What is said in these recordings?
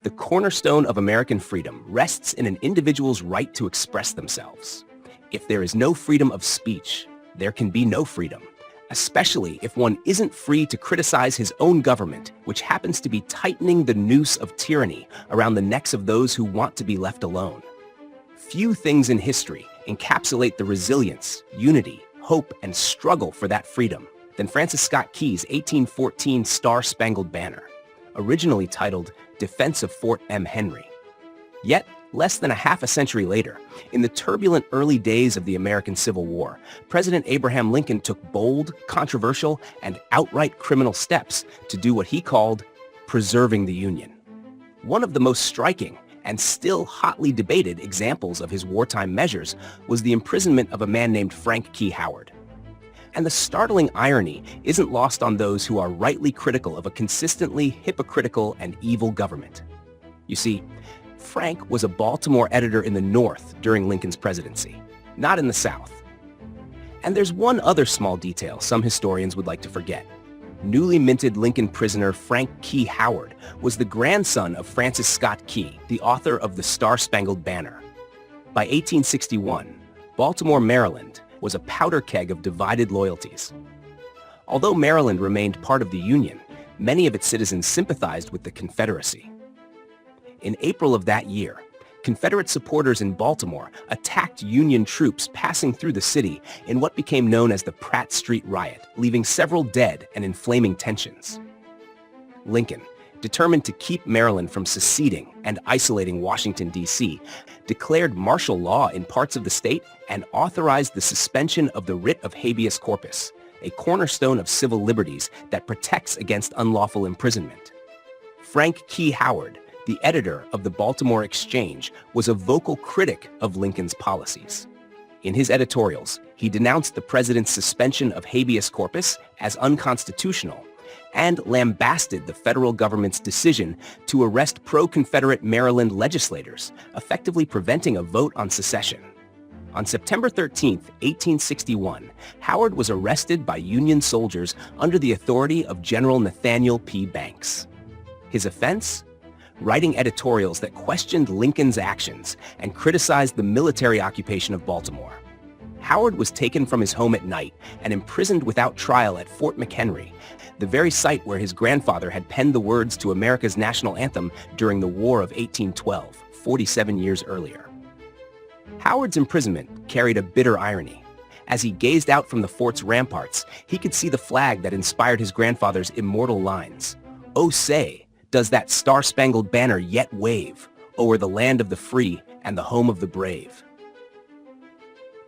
The cornerstone of American freedom rests in an individual's right to express themselves. If there is no freedom of speech, there can be no freedom, especially if one isn't free to criticize his own government, which happens to be tightening the noose of tyranny around the necks of those who want to be left alone. Few things in history encapsulate the resilience, unity, hope, and struggle for that freedom than Francis Scott Key's 1814 Star-Spangled Banner, originally titled Defense of Fort McHenry. Yet, less than a half a century later, in the turbulent early days of the American Civil War, President Abraham Lincoln took bold, controversial, and outright criminal steps to do what he called preserving the Union. One of the most striking and still hotly debated examples of his wartime measures was the imprisonment of a man named Frank Key Howard. And the startling irony isn't lost on those who are rightly critical of a consistently hypocritical and evil government. You see, Frank was a Baltimore editor in the North during Lincoln's presidency, not in the South. And there's one other small detail some historians would like to forget. Newly minted Lincoln prisoner Frank Key Howard was the grandson of Francis Scott Key, the author of the Star-Spangled Banner. By 1861, Baltimore, Maryland, was a powder keg of divided loyalties. Although Maryland remained part of the Union, many of its citizens sympathized with the Confederacy. In April of that year, Confederate supporters in Baltimore attacked Union troops passing through the city in what became known as the Pratt Street Riot, leaving several dead and inflaming tensions. Lincoln, determined to keep Maryland from seceding and isolating Washington, D.C., declared martial law in parts of the state and authorized the suspension of the writ of habeas corpus, a cornerstone of civil liberties that protects against unlawful imprisonment. Frank Key Howard, the editor of the Baltimore Exchange, was a vocal critic of Lincoln's policies. In his editorials, he denounced the president's suspension of habeas corpus as unconstitutional and lambasted the federal government's decision to arrest pro-Confederate Maryland legislators, effectively preventing a vote on secession. On September 13, 1861, Howard was arrested by Union soldiers under the authority of General Nathaniel P. Banks. His offense? Writing editorials that questioned Lincoln's actions and criticized the military occupation of Baltimore. Howard was taken from his home at night and imprisoned without trial at Fort McHenry, the very site where his grandfather had penned the words to America's national anthem during the War of 1812, 47 years earlier. Howard's imprisonment carried a bitter irony. As he gazed out from the fort's ramparts, he could see the flag that inspired his grandfather's immortal lines. "Oh, say, does that star-spangled banner yet wave o'er the land of the free and the home of the brave?"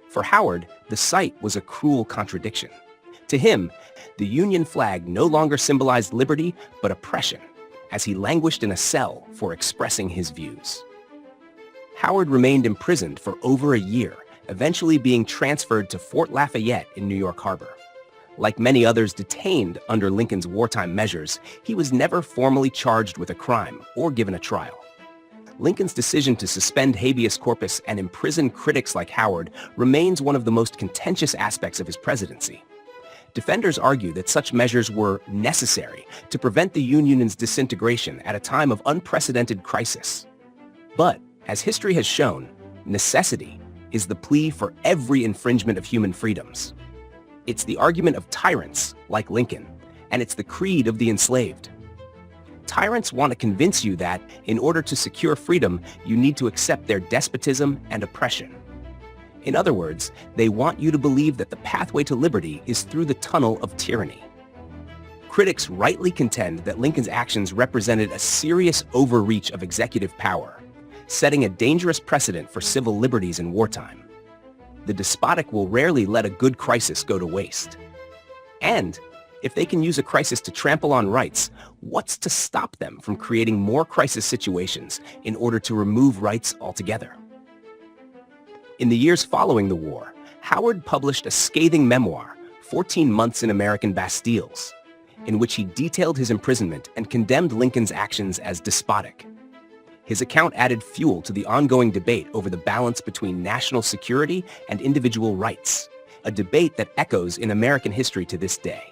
For Howard, the sight was a cruel contradiction. To him, the Union flag no longer symbolized liberty but oppression, as he languished in a cell for expressing his views. Howard remained imprisoned for over a year, eventually being transferred to Fort Lafayette in New York Harbor. Like many others detained under Lincoln's wartime measures, he was never formally charged with a crime or given a trial. Lincoln's decision to suspend habeas corpus and imprison critics like Howard remains one of the most contentious aspects of his presidency. Defenders argue that such measures were necessary to prevent the Union's disintegration at a time of unprecedented crisis. But, as history has shown, necessity is the plea for every infringement of human freedoms. It's the argument of tyrants, like Lincoln, and it's the creed of the enslaved. Tyrants want to convince you that, in order to secure freedom, you need to accept their despotism and oppression. In other words, they want you to believe that the pathway to liberty is through the tunnel of tyranny. Critics rightly contend that Lincoln's actions represented a serious overreach of executive power, setting a dangerous precedent for civil liberties in wartime. The despotic will rarely let a good crisis go to waste. And if they can use a crisis to trample on rights, what's to stop them from creating more crisis situations in order to remove rights altogether? In the years following the war, Howard published a scathing memoir, 14 Months in American Bastilles, in which he detailed his imprisonment and condemned Lincoln's actions as despotic. His account added fuel to the ongoing debate over the balance between national security and individual rights, a debate that echoes in American history to this day.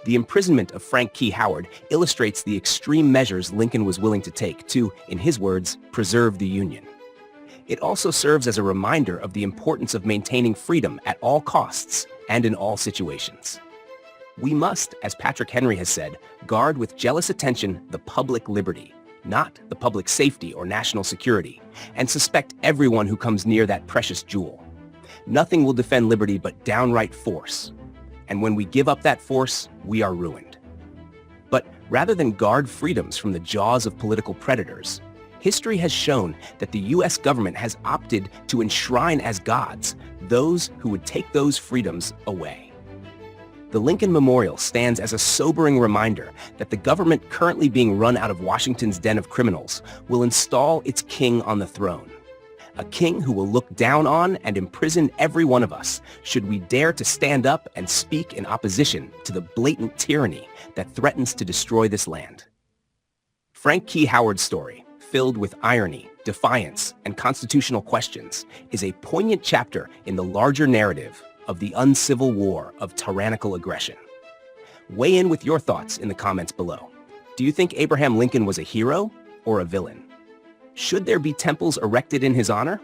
The imprisonment of Frank Key Howard illustrates the extreme measures Lincoln was willing to take to, in his words, preserve the Union. It also serves as a reminder of the importance of maintaining freedom at all costs and in all situations. We must, as Patrick Henry has said, guard with jealous attention the public liberty, not the public safety or national security, and suspect everyone who comes near that precious jewel. Nothing will defend liberty but downright force. And when we give up that force, we are ruined. But rather than guard freedoms from the jaws of political predators, history has shown that the U.S. government has opted to enshrine as gods those who would take those freedoms away. The Lincoln Memorial stands as a sobering reminder that the government currently being run out of Washington's den of criminals will install its king on the throne. A king who will look down on and imprison every one of us should we dare to stand up and speak in opposition to the blatant tyranny that threatens to destroy this land. Frank Key Howard's story, filled with irony, defiance, and constitutional questions, is a poignant chapter in the larger narrative of the uncivil war of tyrannical aggression. Weigh in with your thoughts in the comments below. Do you think Abraham Lincoln was a hero or a villain? Should there be temples erected in his honor?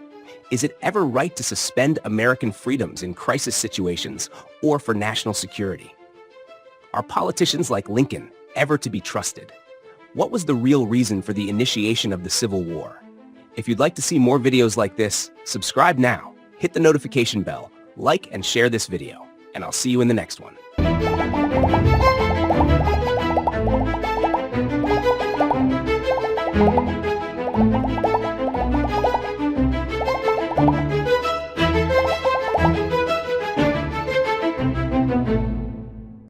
Is it ever right to suspend American freedoms in crisis situations or for national security? Are politicians like Lincoln ever to be trusted? What was the real reason for the initiation of the Civil War? If you'd like to see more videos like this, subscribe now, hit the notification bell, like and share this video, and I'll see you in the next one.